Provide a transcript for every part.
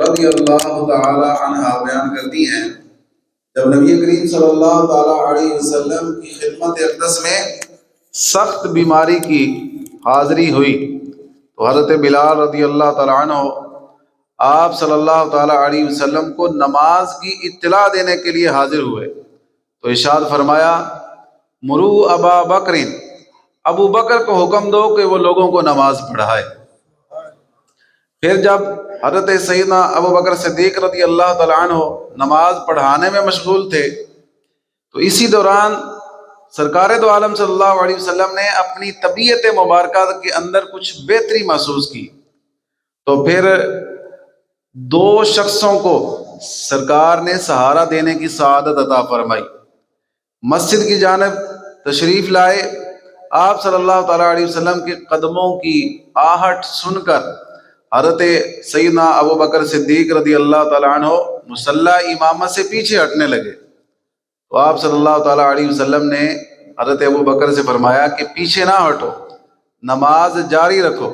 رضی اللہ تعالی عنہ بیان کرتی ہیں، جب نبی کریم صلی اللہ تعالی علیہ وسلم کی خدمت اقدس میں سخت بیماری کی حاضری ہوئی تو حضرت بلال رضی اللہ تعالی عنہ آپ صلی اللہ تعالی علیہ وسلم کو نماز کی اطلاع دینے کے لیے حاضر ہوئے تو ارشاد فرمایا، مرو ابا بکر، ابو بکر کو حکم دو کہ وہ لوگوں کو نماز پڑھائے۔ پھر جب حضرت سیدنا ابو بکر صدیق رضی اللہ تعالیٰ عنہ نماز پڑھانے میں مشغول تھے تو اسی دوران سرکار دو عالم صلی اللہ علیہ وسلم نے اپنی طبیعت مبارکہ کے اندر کچھ بہتری محسوس کی تو پھر دو شخصوں کو سرکار نے سہارا دینے کی سعادت عطا فرمائی، مسجد کی جانب تشریف لائے۔ آپ صلی اللہ تعالیٰ علیہ وسلم کے قدموں کی آہٹ سن کر حضرت سیدنا ابو بکر صدیق رضی اللہ تعالیٰ عنہ مصلی امامت سے پیچھے ہٹنے لگے تو آپ صلی اللہ تعالیٰ علیہ وسلم نے حضرت ابو بکر سے فرمایا کہ پیچھے نہ ہٹو، نماز جاری رکھو۔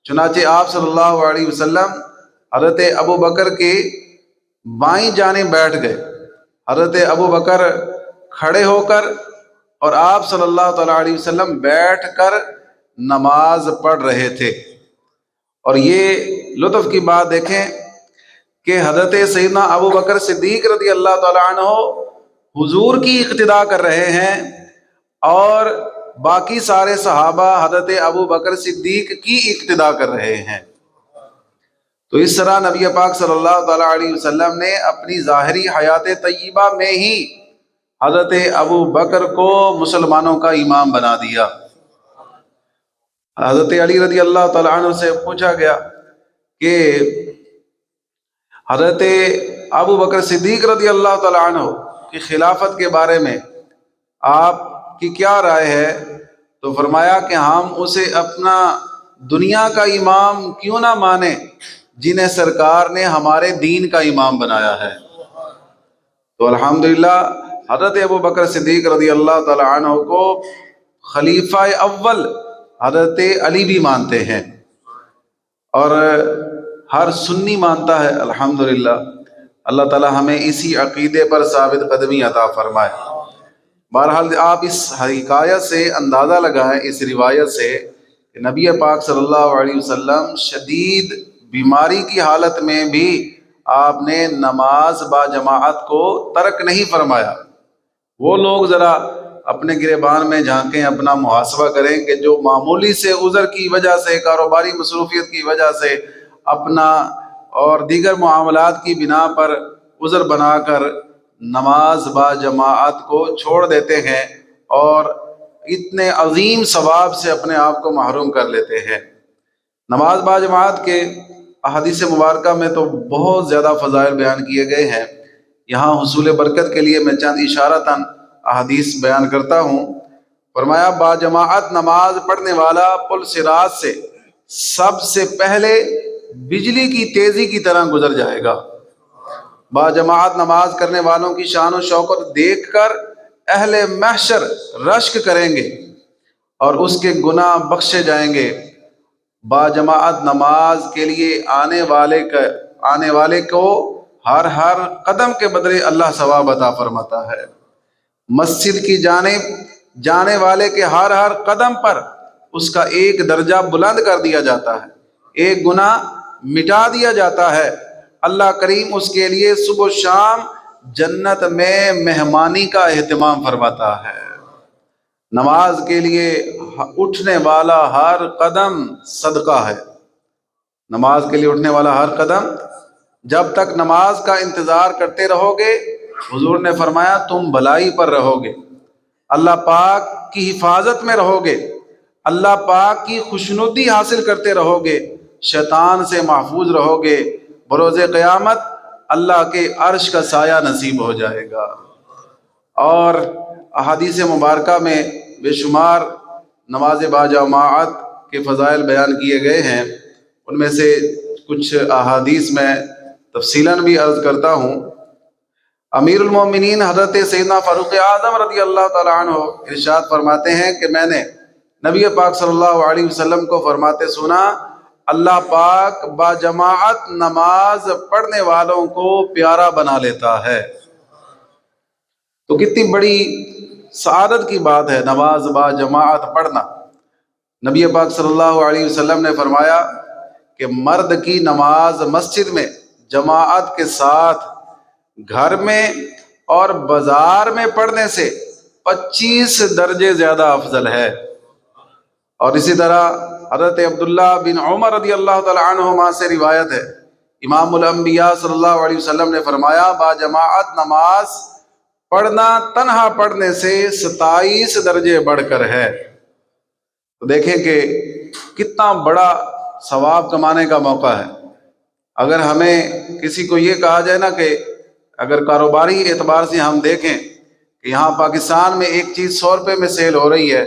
چنانچہ آپ صلی اللہ علیہ وسلم حضرت ابو بکر کے بائیں جانب بیٹھ گئے، حضرت ابو بکر کھڑے ہو کر اور آپ صلی اللہ تعالیٰ علیہ وسلم بیٹھ کر نماز پڑھ رہے تھے۔ اور یہ لطف کی بات دیکھیں کہ حضرت سیدنا ابو بکر صدیق رضی اللہ تعالیٰ عنہ حضور کی اقتداء کر رہے ہیں اور باقی سارے صحابہ حضرت ابو بکر صدیق کی اقتداء کر رہے ہیں۔ تو اس طرح نبی پاک صلی اللہ تعالیٰ علیہ وسلم نے اپنی ظاہری حیات طیبہ میں ہی حضرت ابو بکر کو مسلمانوں کا امام بنا دیا۔ حضرت علی رضی اللہ تعالیٰ عنہ سے پوچھا گیا کہ حضرت ابو بکر صدیق رضی اللہ تعالیٰ عنہ کی خلافت کے بارے میں آپ کی کیا رائے ہے؟ تو فرمایا کہ ہم اسے اپنا دنیا کا امام کیوں نہ مانیں جنہیں سرکار نے ہمارے دین کا امام بنایا ہے۔ تو الحمدللہ حضرت ابو بکر صدیق رضی اللہ تعالیٰ عنہ کو خلیفہ اول حضرت علی بھی مانتے ہیں اور ہر سنی مانتا ہے۔ الحمدللہ اللہ تعالیٰ ہمیں اسی عقیدے پر ثابت قدمی عطا فرمائے۔ بہرحال آپ اس حکایت سے اندازہ لگائیں، اس روایت سے کہ نبی پاک صلی اللہ علیہ وسلم شدید بیماری کی حالت میں بھی آپ نے نماز با جماعت کو ترک نہیں فرمایا۔ وہ لوگ ذرا اپنے گریبان میں جھانکیں، اپنا محاسبہ کریں کہ جو معمولی سے عذر کی وجہ سے، کاروباری مصروفیت کی وجہ سے اپنا اور دیگر معاملات کی بنا پر عذر بنا کر نماز با جماعت کو چھوڑ دیتے ہیں اور اتنے عظیم ثواب سے اپنے آپ کو محروم کر لیتے ہیں۔ نماز با جماعت کے احادیث مبارکہ میں تو بہت زیادہ فضائل بیان کیے گئے ہیں، یہاں حصول برکت کے لیے میں چند اشارتاً احادیث بیان کرتا ہوں۔ فرمایا با جماعت نماز پڑھنے والا پل صراط سے سب سے پہلے بجلی کی تیزی کی طرح گزر جائے گا۔ با جماعت نماز کرنے والوں کی شان و شوکت دیکھ کر اہل محشر رشک کریں گے اور اس کے گناہ بخشے جائیں گے۔ با جماعت نماز کے لیے آنے والے کو ہر قدم کے بدلے اللہ ثواب عطا فرماتا ہے۔ مسجد کی جانب جانے والے کے ہر قدم پر اس کا ایک درجہ بلند کر دیا جاتا ہے، ایک گناہ مٹا دیا جاتا ہے۔ اللہ کریم اس کے لیے صبح و شام جنت میں مہمانی کا اہتمام فرماتا ہے۔ نماز کے لیے اٹھنے والا ہر قدم صدقہ ہے۔ نماز کے لیے اٹھنے والا ہر قدم، جب تک نماز کا انتظار کرتے رہو گے حضور نے فرمایا تم بھلائی پر رہو گے، اللہ پاک کی حفاظت میں رہو گے، اللہ پاک کی خوشنودی حاصل کرتے رہو گے، شیطان سے محفوظ رہو گے، بروز قیامت اللہ کے عرش کا سایہ نصیب ہو جائے گا۔ اور احادیث مبارکہ میں بے شمار نماز با جماعت کے فضائل بیان کیے گئے ہیں، ان میں سے کچھ احادیث میں تفصیلاً بھی عرض کرتا ہوں۔ امیر المومنین حضرت سیدنا فاروق اعظم رضی اللہ تعالیٰ عنہ ارشاد فرماتے ہیں کہ میں نے نبی پاک صلی اللہ علیہ وسلم کو فرماتے سنا، اللہ پاک باجماعت نماز پڑھنے والوں کو پیارا بنا لیتا ہے۔ تو کتنی بڑی سعادت کی بات ہے نماز باجماعت پڑھنا۔ نبی پاک صلی اللہ علیہ وسلم نے فرمایا کہ مرد کی نماز مسجد میں جماعت کے ساتھ گھر میں اور بازار میں پڑھنے سے 25 درجے زیادہ افضل ہے۔ اور اسی طرح حضرت عبداللہ بن عمر رضی اللہ تعالی عنہما سے روایت ہے، امام الانبیاء صلی اللہ علیہ وسلم نے فرمایا باجماعت نماز پڑھنا تنہا پڑھنے سے 27 درجے بڑھ کر ہے۔ تو دیکھیں کہ کتنا بڑا ثواب کمانے کا موقع ہے۔ اگر ہمیں کسی کو یہ کہا جائے نا کہ اگر کاروباری اعتبار سے ہم دیکھیں کہ یہاں پاکستان میں ایک چیز 100 روپے میں سیل ہو رہی ہے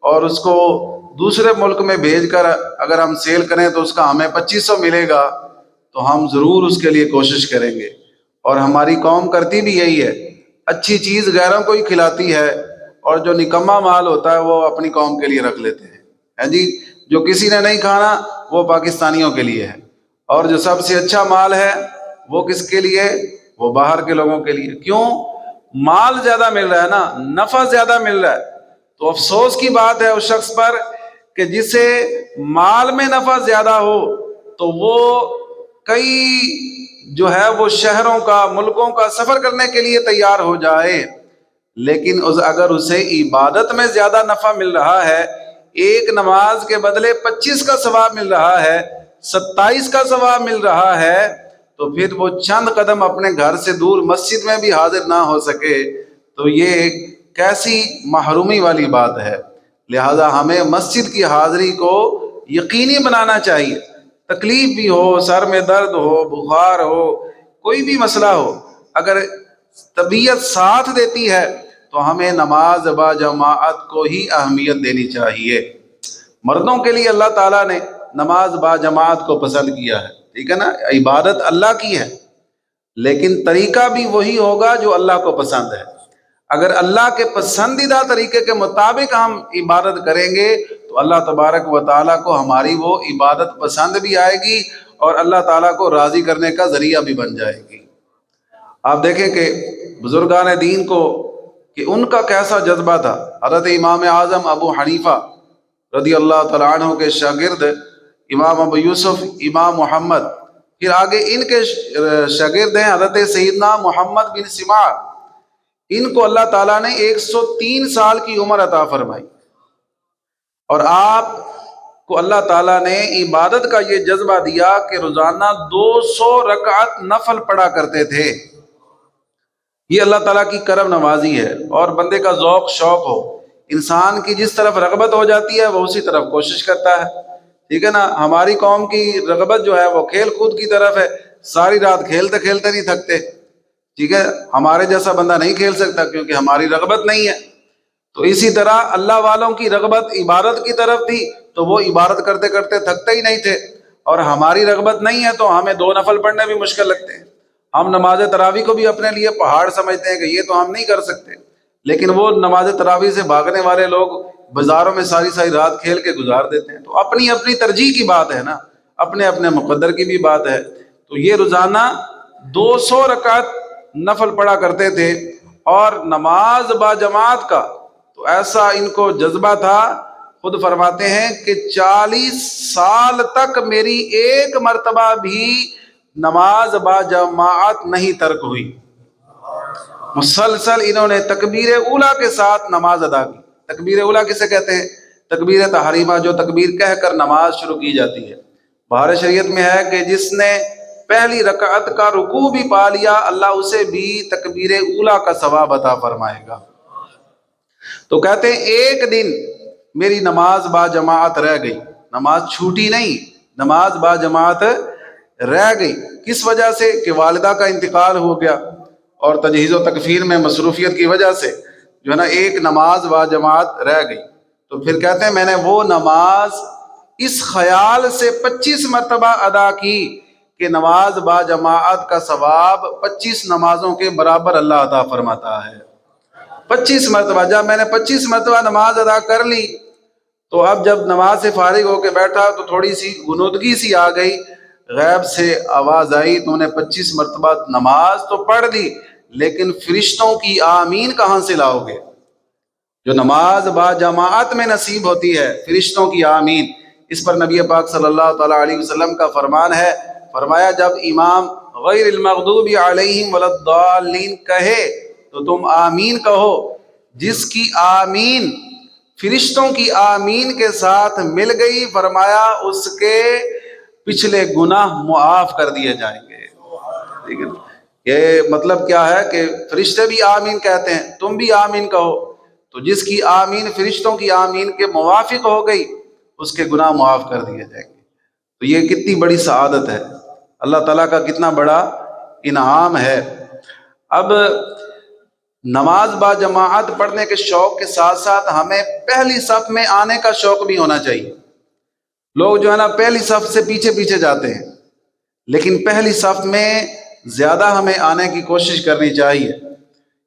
اور اس کو دوسرے ملک میں بھیج کر اگر ہم سیل کریں تو اس کا ہمیں 2500 ملے گا، تو ہم ضرور اس کے لیے کوشش کریں گے۔ اور ہماری قوم کرتی بھی یہی ہے، اچھی چیز غیروں کو ہی کھلاتی ہے اور جو نکما مال ہوتا ہے وہ اپنی قوم کے لیے رکھ لیتے ہیں۔ جی جو کسی نے نہیں کھانا وہ پاکستانیوں کے لیے ہے، اور جو سب سے اچھا مال ہے وہ کس کے لیے؟ وہ باہر کے لوگوں کے لیے۔ کیوں؟ مال زیادہ مل رہا ہے نا، نفع زیادہ مل رہا ہے۔ تو افسوس کی بات ہے اس شخص پر کہ جسے مال میں نفع زیادہ ہو تو وہ کئی جو ہے وہ شہروں کا ملکوں کا سفر کرنے کے لیے تیار ہو جائے، لیکن اگر اسے عبادت میں زیادہ نفع مل رہا ہے، ایک نماز کے بدلے 25 کا ثواب مل رہا ہے، 27 کا ثواب مل رہا ہے، تو پھر وہ چند قدم اپنے گھر سے دور مسجد میں بھی حاضر نہ ہو سکے تو یہ کیسی محرومی والی بات ہے۔ لہذا ہمیں مسجد کی حاضری کو یقینی بنانا چاہیے۔ تکلیف بھی ہو، سر میں درد ہو، بخار ہو، کوئی بھی مسئلہ ہو، اگر طبیعت ساتھ دیتی ہے تو ہمیں نماز با جماعت کو ہی اہمیت دینی چاہیے۔ مردوں کے لیے اللہ تعالیٰ نے نماز با جماعت کو پسند کیا ہے، ٹھیک ہے نا، عبادت اللہ کی ہے، لیکن طریقہ بھی وہی ہوگا جو اللہ کو پسند ہے۔ اگر اللہ کے پسندیدہ طریقے کے مطابق ہم عبادت کریں گے تو اللہ تبارک و تعالیٰ کو ہماری وہ عبادت پسند بھی آئے گی اور اللہ تعالیٰ کو راضی کرنے کا ذریعہ بھی بن جائے گی۔ آپ دیکھیں کہ بزرگان دین کو کہ ان کا کیسا جذبہ تھا۔ حضرت امام اعظم ابو حنیفہ رضی اللہ تعالیٰ عنہ کے شاگرد امام ابو یوسف، امام محمد، پھر آگے ان کے شاگرد ہیں حضرت سیدنا محمد بن سماع، ان کو اللہ تعالیٰ نے 103 سال کی عمر عطا فرمائی، اور آپ کو اللہ تعالیٰ نے عبادت کا یہ جذبہ دیا کہ روزانہ 200 رکعت نفل پڑھا کرتے تھے۔ یہ اللہ تعالیٰ کی کرم نوازی ہے، اور بندے کا ذوق شوق ہو، انسان کی جس طرف رغبت ہو جاتی ہے وہ اسی طرف کوشش کرتا ہے، ٹھیک ہے نا۔ ہماری قوم کی رغبت جو ہے وہ کھیل کود کی طرف ہے، ساری رات کھیلتے کھیلتے نہیں تھکتے، ٹھیک ہے، ہمارے جیسا بندہ نہیں کھیل سکتا کیونکہ ہماری رغبت نہیں ہے۔ تو اسی طرح اللہ والوں کی رغبت عبادت کی طرف تھی تو وہ عبادت کرتے کرتے تھکتے ہی نہیں تھے، اور ہماری رغبت نہیں ہے تو ہمیں 2 نفل پڑھنے بھی مشکل لگتے ہیں۔ ہم نماز تراویح کو بھی اپنے لیے پہاڑ سمجھتے ہیں کہ یہ تو ہم نہیں کر سکتے، لیکن وہ نماز تراویح سے بھاگنے والے لوگ بازاروں میں ساری ساری رات کھیل کے گزار دیتے ہیں۔ تو اپنی اپنی ترجیح کی بات ہے نا، اپنے اپنے مقدر کی بھی بات ہے۔ تو یہ روزانہ 200 رکعت نفل پڑھا کرتے تھے، اور نماز با جماعت کا تو ایسا ان کو جذبہ تھا، خود فرماتے ہیں کہ 40 سال تک میری ایک مرتبہ بھی نماز با جماعت نہیں ترک ہوئی۔ مسلسل انہوں نے تکبیر اولیٰ کے ساتھ نماز ادا کی۔ تکبیر اولیٰ کسے کہتے ہیں؟ تکبیر تحریمہ، جو تکبیر کہہ کر نماز شروع کی جاتی ہے۔ بہار شریعت میں ہے کہ جس نے پہلی رکعت کا رکوع بھی پا لیا اللہ اسے بھی تکبیر اولیٰ کا ثواب عطا فرمائے گا۔ تو کہتے ہیں ایک دن میری نماز با جماعت رہ گئی، نماز چھوٹی نہیں، نماز با جماعت رہ گئی۔ کس وجہ سے؟ کہ والدہ کا انتقال ہو گیا اور تجہیز و تکفین میں مصروفیت کی وجہ سے جو ہے نا ایک نماز با جماعت رہ گئی۔ تو پھر کہتے ہیں میں نے وہ نماز اس خیال سے 25 مرتبہ ادا کی کہ نماز با جماعت کا ثواب 25 نمازوں کے برابر اللہ عطا فرماتا ہے۔ 25 مرتبہ، جب میں نے 25 مرتبہ نماز ادا کر لی تو اب جب نماز سے فارغ ہو کے بیٹھا تو تھوڑی سی غنودگی سی آ گئی، غیب سے آواز آئی، تو نے 25 مرتبہ نماز تو پڑھ لی لیکن فرشتوں کی آمین کہاں سے لاؤ گے؟ جو نماز با جماعت میں نصیب ہوتی ہے، فرشتوں کی آمین، اس پر نبی پاک صلی اللہ تعالیٰ علیہ وسلم کا فرمان ہے، فرمایا جب امام غیر المغضوب علیہم ولا الضالین کہے تو تم آمین کہو، جس کی آمین فرشتوں کی آمین کے ساتھ مل گئی، فرمایا اس کے پچھلے گناہ معاف کر دیے جائیں گے۔ ٹھیک ہے، یہ مطلب کیا ہے کہ فرشتے بھی آمین کہتے ہیں، تم بھی آمین کہو، تو جس کی آمین فرشتوں کی آمین کے موافق ہو گئی اس کے گناہ معاف کر دیے جائیں گے۔ تو یہ کتنی بڑی سعادت ہے، اللہ تعالیٰ کا کتنا بڑا انعام ہے۔ اب نماز با جماعت پڑھنے کے شوق کے ساتھ ساتھ ہمیں پہلی صف میں آنے کا شوق بھی ہونا چاہیے۔ لوگ جو ہے نا پہلی صف سے پیچھے پیچھے جاتے ہیں، لیکن پہلی صف میں زیادہ ہمیں آنے کی کوشش کرنی چاہیے۔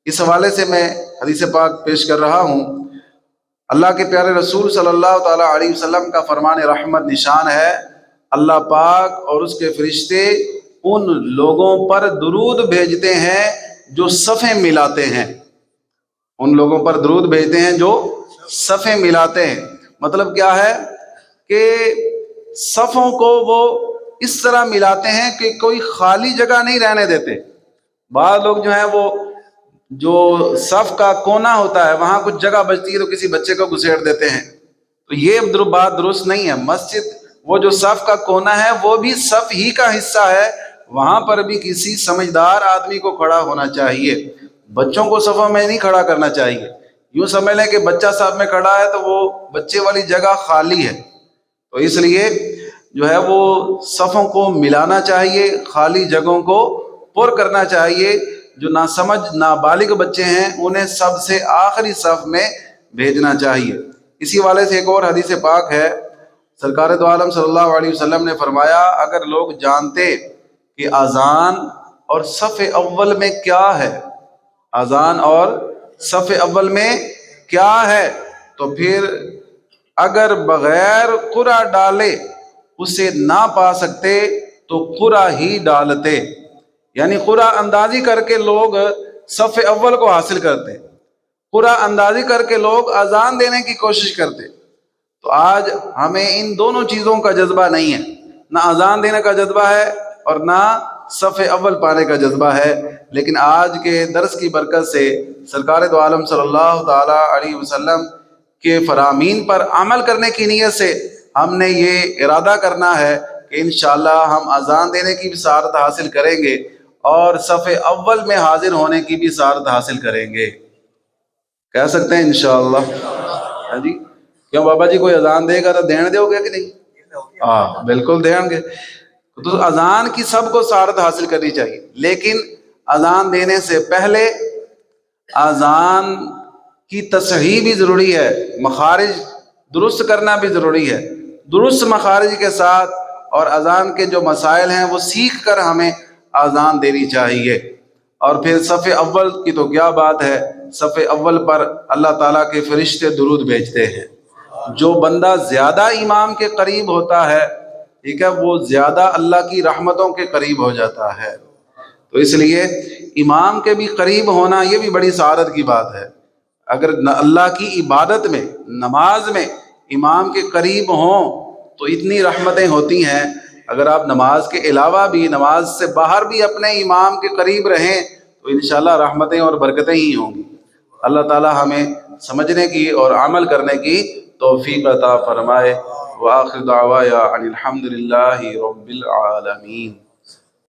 اس حوالے سے میں حدیث پاک پیش کر رہا ہوں۔ اللہ کے پیارے رسول صلی اللہ تعالیٰ علیہ وسلم کا فرمان رحمت نشان ہے، اللہ پاک اور اس کے فرشتے ان لوگوں پر درود بھیجتے ہیں جو صفیں ملاتے ہیں، ان لوگوں پر درود بھیجتے ہیں جو صفیں ملاتے ہیں۔ مطلب کیا ہے کہ صفوں کو وہ اس طرح ملاتے ہیں کہ کوئی خالی جگہ نہیں رہنے دیتے۔ بعض لوگ جو ہیں وہ جو صف کا کونا ہوتا ہے وہاں کچھ جگہ بچتی ہے تو کسی بچے کو گھسیڑ دیتے ہیں، تو یہ بات درست نہیں ہے۔ مسجد وہ جو صف کا کونا ہے وہ بھی صف ہی کا حصہ ہے، وہاں پر بھی کسی سمجھدار آدمی کو کھڑا ہونا چاہیے، بچوں کو صفوں میں نہیں کھڑا کرنا چاہیے۔ یوں سمجھ لیں کہ بچہ صف میں کھڑا ہے تو وہ بچے والی جگہ خالی ہے، تو اس لیے جو ہے وہ صفوں کو ملانا چاہیے، خالی جگہوں کو پر کرنا چاہیے۔ جو ناسمجھ نابالغ بچے ہیں انہیں سب سے آخری صف میں بھیجنا چاہیے۔ اسی والے سے ایک اور حدیث پاک ہے، سرکار دو عالم صلی اللہ علیہ وسلم نے فرمایا اگر لوگ جانتے کہ اذان اور صف اول میں کیا ہے، اذان اور صف اول میں کیا ہے، تو پھر اگر بغیر قرعہ ڈالے اسے نہ پا سکتے تو قرعہ ہی ڈالتے، یعنی قرعہ اندازی کر کے لوگ صف اول کو حاصل کرتے، قرعہ اندازی کر کے لوگ اذان دینے کی کوشش کرتے۔ تو آج ہمیں ان دونوں چیزوں کا جذبہ نہیں ہے، نہ اذان دینے کا جذبہ ہے اور نہ صف اول پانے کا جذبہ ہے۔ لیکن آج کے درس کی برکت سے سرکار دو عالم صلی اللہ تعالی علیہ وسلم کے فرامین پر عمل کرنے کی نیت سے ہم نے یہ ارادہ کرنا ہے کہ انشاءاللہ ہم اذان دینے کی بھی سعادت حاصل کریں گے اور صف اول میں حاضر ہونے کی بھی سعادت حاصل کریں گے۔ کہہ سکتے ہیں انشاءاللہ؟ ہاں جی، کیوں بابا جی کوئی اذان دے گا تو دین دو گے کہ نہیں؟ ہاں بالکل دیں گے۔ تو اذان کی سب کو سعادت حاصل کرنی چاہیے، لیکن اذان دینے سے پہلے اذان کی تصحیح بھی ضروری ہے، مخارج درست کرنا بھی ضروری ہے۔ درست مخارج کے ساتھ اور اذان کے جو مسائل ہیں وہ سیکھ کر ہمیں اذان دینی چاہیے۔ اور پھر صف اول کی تو کیا بات ہے، صف اول پر اللہ تعالیٰ کے فرشتے درود بھیجتے ہیں۔ جو بندہ زیادہ امام کے قریب ہوتا ہے، ٹھیک ہے، وہ زیادہ اللہ کی رحمتوں کے قریب ہو جاتا ہے۔ تو اس لیے امام کے بھی قریب ہونا یہ بھی بڑی سعادت کی بات ہے۔ اگر اللہ کی عبادت میں، نماز میں امام کے قریب ہوں تو اتنی رحمتیں ہوتی ہیں۔ اگر آپ نماز کے علاوہ بھی، نماز سے باہر بھی اپنے امام کے قریب رہیں تو انشاءاللہ رحمتیں اور برکتیں ہی ہوں گی۔ اللہ تعالی ہمیں سمجھنے کی اور عمل کرنے کی توفیق عطا فرمائے۔ وآخر دعوایا ان الحمد للہ رب العالمین۔